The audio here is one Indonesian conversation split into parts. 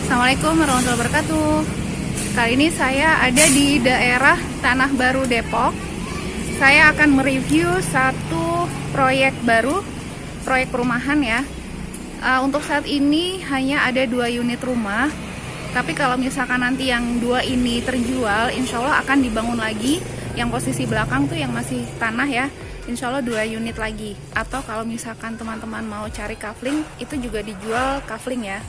Assalamualaikum warahmatullahi wabarakatuh. Kali ini saya ada di daerah Tanah Baru, Depok. Saya akan mereview satu proyek baru, proyek perumahan ya. Untuk saat ini hanya ada 2 unit rumah. Tapi kalau misalkan nanti yang 2 ini terjual, insya Allah akan dibangun lagi. Yang posisi belakang tuh yang masih tanah ya, insya Allah 2 unit lagi. Atau kalau misalkan teman-teman mau cari kafling, itu juga dijual kafling ya.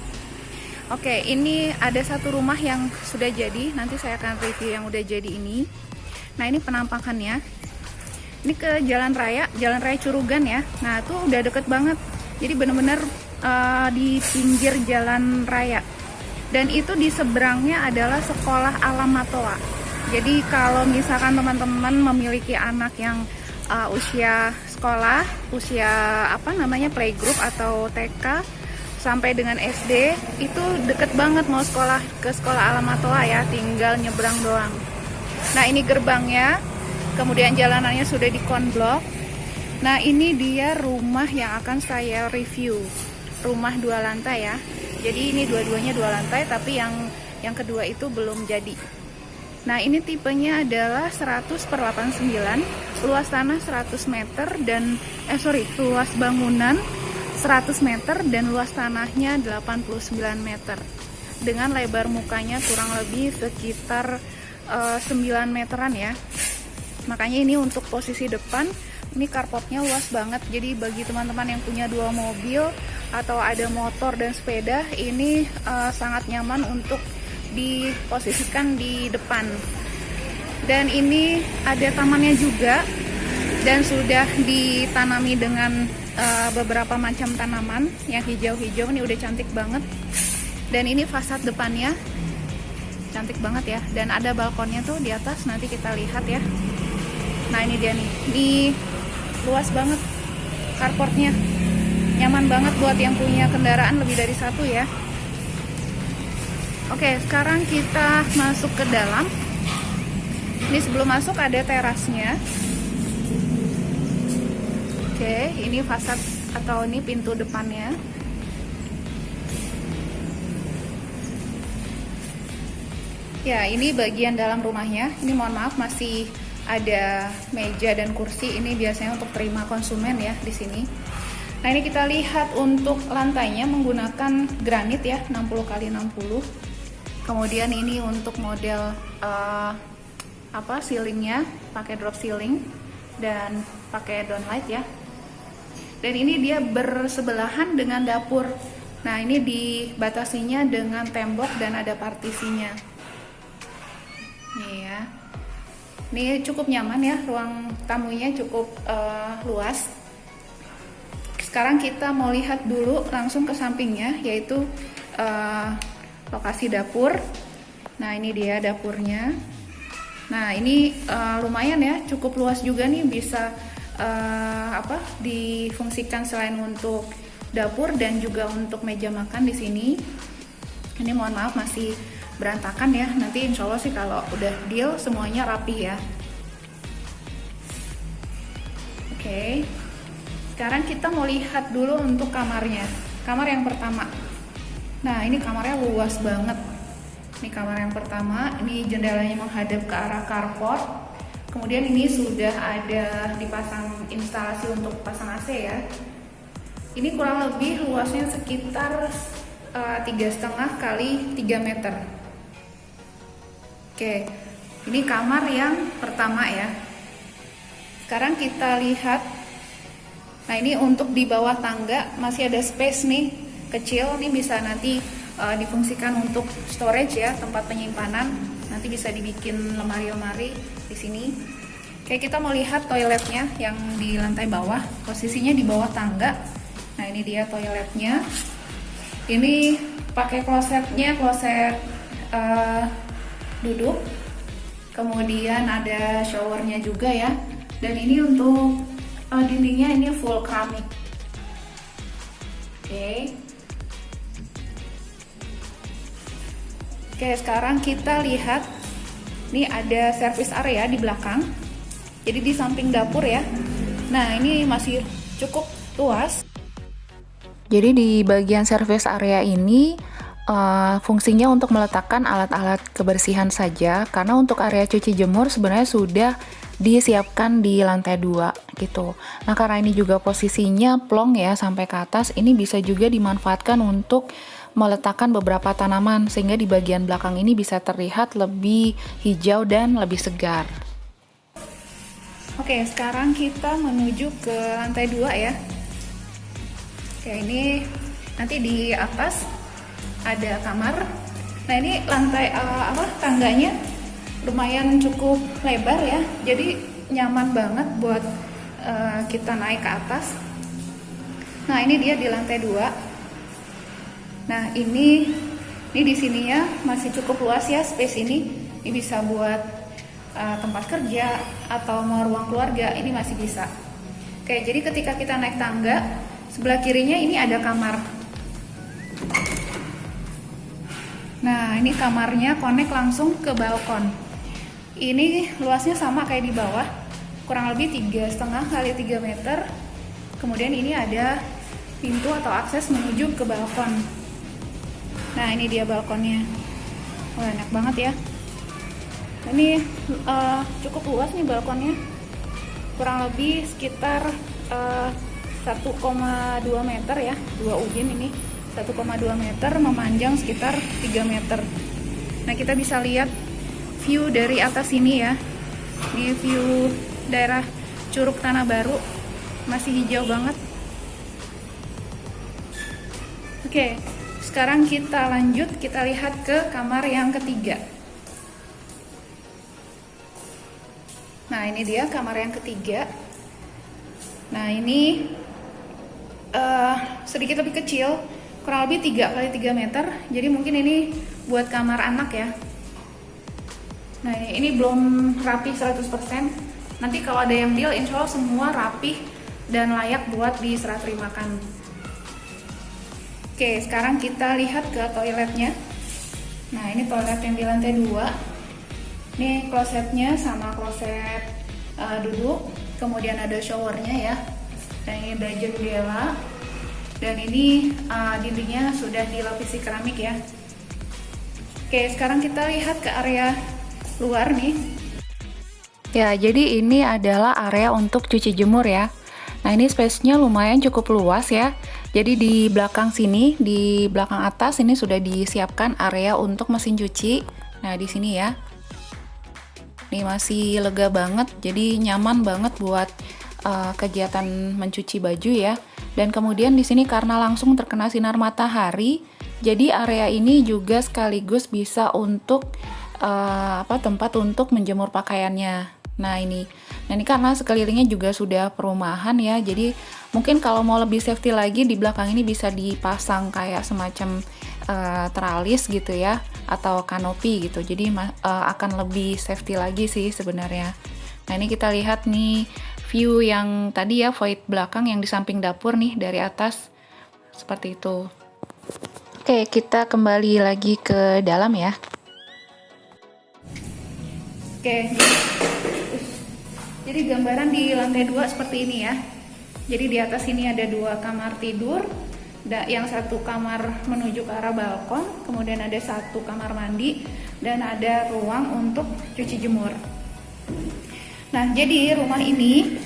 Oke, ini ada satu rumah yang sudah jadi. Nanti saya akan review yang udah jadi ini. Nah, ini penampakannya. Ini ke Jalan Raya Curugan ya. Nah, tuh udah deket banget. Jadi bener-bener di pinggir jalan raya. Dan itu di seberangnya adalah sekolah Alam Matoa. Jadi kalau misalkan teman-teman memiliki anak yang usia sekolah, usia playgroup atau TK sampai dengan SD, itu deket banget mau ke sekolah Alam Matoa ya, tinggal nyebrang doang. Nah, ini gerbangnya, kemudian jalanannya sudah dikonblok. Nah, ini dia rumah yang akan saya review, rumah 2 lantai ya. Jadi ini dua-duanya 2 lantai, tapi yang kedua itu belum jadi. Nah, ini tipenya adalah 100/89, luas tanah 100 meter dan luas bangunan 100 meter dan luas tanahnya 89 meter. Dengan lebar mukanya kurang lebih sekitar 9 meteran ya. Makanya ini untuk posisi depan, ini carportnya luas banget. Jadi bagi teman-teman yang punya 2 mobil atau ada motor dan sepeda, ini sangat nyaman untuk diposisikan di depan. Dan ini ada tamannya juga dan sudah ditanami dengan beberapa macam tanaman yang hijau-hijau. Ini udah cantik banget. Dan ini fasad depannya cantik banget ya. Dan ada balkonnya tuh di atas, nanti kita lihat ya. Nah, ini dia nih. Ini luas banget carportnya. Nyaman banget buat yang punya kendaraan lebih dari 1 ya. Oke, sekarang kita masuk ke dalam. Ini sebelum masuk ada terasnya. Oke, ini fasad atau ini pintu depannya. Ya, ini bagian dalam rumahnya. Ini mohon maaf masih ada meja dan kursi. Ini biasanya untuk terima konsumen ya di sini. Nah, ini kita lihat untuk lantainya menggunakan granit ya, 60x60. Kemudian ini untuk model ceilingnya pakai drop ceiling dan pakai downlight ya. Dan ini dia bersebelahan dengan dapur. Nah, ini dibatasinya dengan tembok dan ada partisinya. Nih ya. Ini cukup nyaman ya, ruang tamunya cukup luas. Sekarang kita mau lihat dulu langsung ke sampingnya, yaitu lokasi dapur. Nah, ini dia dapurnya. Nah, ini lumayan ya, cukup luas juga nih, bisa difungsikan selain untuk dapur dan juga untuk meja makan di sini. Ini mohon maaf masih berantakan ya. Nanti insya Allah sih kalau udah deal semuanya rapi ya. Oke. Sekarang kita mau lihat dulu untuk kamarnya. Kamar yang pertama. Nah, ini kamarnya luas banget. Ini kamar yang pertama. Ini jendelanya menghadap ke arah carport. Kemudian ini sudah ada dipasang instalasi untuk pasang AC ya. Ini kurang lebih luasnya sekitar 3,5 kali 3 meter. Oke, ini kamar yang pertama ya. Sekarang kita lihat. Nah, ini untuk di bawah tangga masih ada space nih kecil. Ini bisa nanti difungsikan untuk storage ya, tempat penyimpanan. Nanti bisa dibikin lemari-lemari di sini. Oke, kita mau lihat toiletnya yang di lantai bawah. Posisinya di bawah tangga. Nah, ini dia toiletnya. Ini pakai klosetnya, kloset duduk. Kemudian ada showernya juga ya. Dan ini untuk dindingnya ini full keramik. Oke, sekarang kita lihat. Ini ada service area di belakang. Jadi di samping dapur ya. Nah, ini masih cukup luas. Jadi di bagian service area ini Fungsinya untuk meletakkan alat-alat kebersihan saja, karena untuk area cuci jemur sebenarnya sudah disiapkan di lantai 2 gitu. Nah, karena ini juga posisinya plong ya sampai ke atas, ini bisa juga dimanfaatkan untuk meletakkan beberapa tanaman sehingga di bagian belakang ini bisa terlihat lebih hijau dan lebih segar. Oke, sekarang kita menuju ke lantai 2 ya. Oke, ini nanti di atas ada kamar. Nah, ini lantai tangganya lumayan cukup lebar ya. Jadi nyaman banget buat kita naik ke atas. Nah, ini dia di lantai 2. Nah, ini di sininya masih cukup luas ya space ini. Ini bisa buat tempat kerja atau mau ruang keluarga, ini masih bisa. Oke, jadi ketika kita naik tangga, sebelah kirinya ini ada kamar. Nah, ini kamarnya connect langsung ke balkon. Ini luasnya sama kayak di bawah, kurang lebih 3,5 kali 3 meter. Kemudian ini ada pintu atau akses menuju ke balkon. Nah, ini dia balkonnya. Wah, enak banget ya. Ini cukup luas nih balkonnya. Kurang lebih sekitar 1,2 meter ya, 2 ubin ini. 1,2 meter memanjang sekitar 3 meter. Nah, kita bisa lihat view dari atas ini ya. Ini view daerah Curug Tanah Baru, masih hijau banget. Oke, sekarang kita lanjut, kita lihat ke kamar yang ketiga. Nah, ini dia kamar yang ketiga. Nah, ini sedikit lebih kecil, kurang lebih 3 kali 3 meter. Jadi mungkin ini buat kamar anak ya. Nah, ini belum rapi 100%. Nanti kalau ada yang deal, insya Allah semua rapih dan layak buat diserah terimakan. Oke, sekarang kita lihat ke toiletnya. Nah, ini toilet yang di lantai 2. Ini klosetnya sama kloset duduk. Kemudian ada showernya ya. Dan ini ada jendela. Dan ini dindingnya sudah dilapisi keramik ya. Oke, sekarang kita lihat ke area luar nih. Ya, jadi ini adalah area untuk cuci jemur ya. Nah, ini space-nya lumayan cukup luas ya. Jadi di belakang sini, di belakang atas ini sudah disiapkan area untuk mesin cuci. Nah, di sini ya. Ini masih lega banget, jadi nyaman banget buat kegiatan mencuci baju ya. Dan kemudian di sini karena langsung terkena sinar matahari, jadi area ini juga sekaligus bisa untuk tempat untuk menjemur pakaiannya. Nah, ini karena sekelilingnya juga sudah perumahan ya. Jadi mungkin kalau mau lebih safety lagi, di belakang ini bisa dipasang kayak semacam teralis gitu ya, atau kanopi gitu. Jadi akan lebih safety lagi sih sebenarnya. Nah, ini kita lihat nih view yang tadi ya, void belakang yang di samping dapur nih dari atas. Seperti itu. Oke, kita kembali lagi ke dalam ya. Oke, jadi gambaran di lantai 2 seperti ini ya. Jadi di atas ini ada 2 kamar tidur, yang satu kamar menuju ke arah balkon, kemudian ada 1 kamar mandi, dan ada ruang untuk cuci jemur. Nah, jadi rumah ini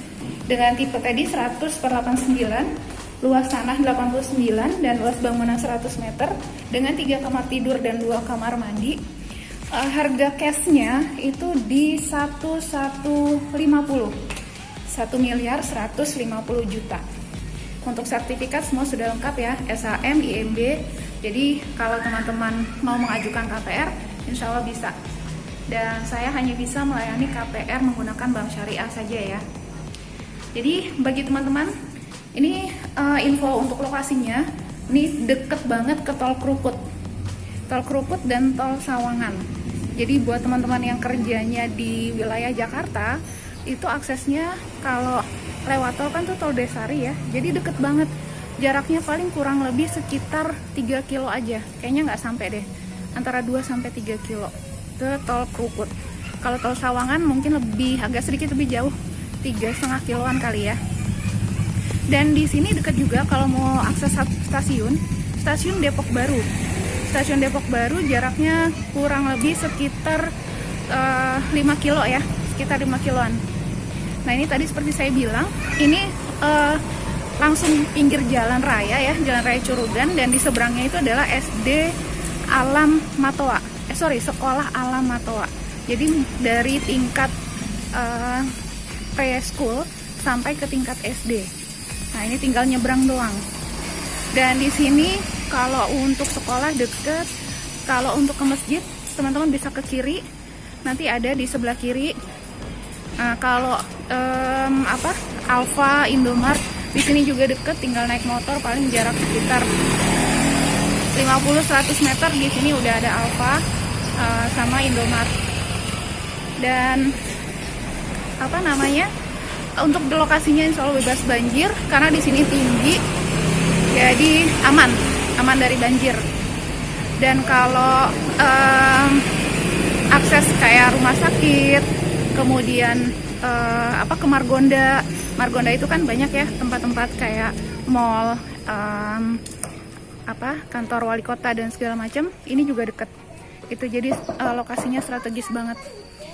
dengan tipe tadi 100/89, luas tanah 89, dan luas bangunan 100 meter, dengan 3 kamar tidur dan 2 kamar mandi. Harga cashnya itu di 1.150 juta. Untuk sertifikat semua sudah lengkap ya, SHM, IMB. Jadi kalau teman-teman mau mengajukan KPR, insya Allah bisa. Dan saya hanya bisa melayani KPR menggunakan bank syariah saja ya. Jadi bagi teman-teman, ini info untuk lokasinya. Ini deket banget ke Tol Krukut dan Tol Sawangan. Jadi buat teman-teman yang kerjanya di wilayah Jakarta, itu aksesnya kalau lewat tol kan tuh Tol Desari ya. Jadi deket banget. Jaraknya paling kurang lebih sekitar 3 kilo aja. Kayaknya nggak sampai deh. Antara 2 sampai 3 kilo ke Tol Krukut. Kalau Tol Sawangan mungkin agak sedikit lebih jauh, 3,5 kiloan kali ya. Dan di sini deket juga kalau mau akses stasiun Depok Baru. stasiun Depok Baru jaraknya kurang lebih sekitar 5 kilo ya, sekitar 5 kiloan. Nah ini tadi seperti saya bilang, ini langsung pinggir jalan raya ya, jalan raya Curugan, dan di seberangnya itu adalah SD Alam Matoa. Sekolah Alam Matoa. Jadi dari tingkat preschool sampai ke tingkat SD. Nah ini tinggal nyebrang doang. Dan di sini kalau untuk sekolah deket, kalau untuk ke masjid teman-teman bisa ke kiri. Nanti ada di sebelah kiri. Nah, kalau Alfa, Indomart di sini juga deket, tinggal naik motor paling jarak sekitar 50-100 meter. Di sini udah ada Alfa sama Indomart. Dan untuk lokasinya insya Allah bebas banjir karena di sini tinggi, jadi aman dari banjir. Dan kalau akses kayak rumah sakit, kemudian ke Margonda itu kan banyak ya tempat-tempat kayak mall, kantor wali kota dan segala macam. Ini juga deket. Itu jadi lokasinya strategis banget.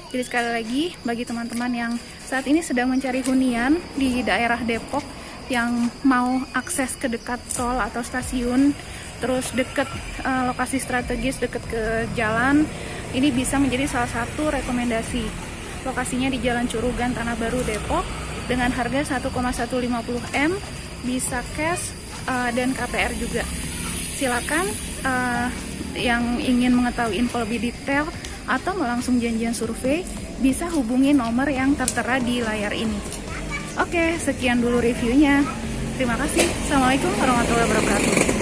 Jadi sekali lagi bagi teman-teman yang saat ini sedang mencari hunian di daerah Depok yang mau akses ke dekat tol atau stasiun, terus deket lokasi strategis, deket ke jalan, ini bisa menjadi salah satu rekomendasi. Lokasinya di Jalan Curugan, Tanah Baru, Depok, dengan harga 1,150 M, bisa cash dan KPR juga. Silakan yang ingin mengetahui info lebih detail atau mau langsung janjian survei, bisa hubungi nomor yang tertera di layar ini. Oke, sekian dulu reviewnya. Terima kasih. Assalamualaikum warahmatullahi wabarakatuh.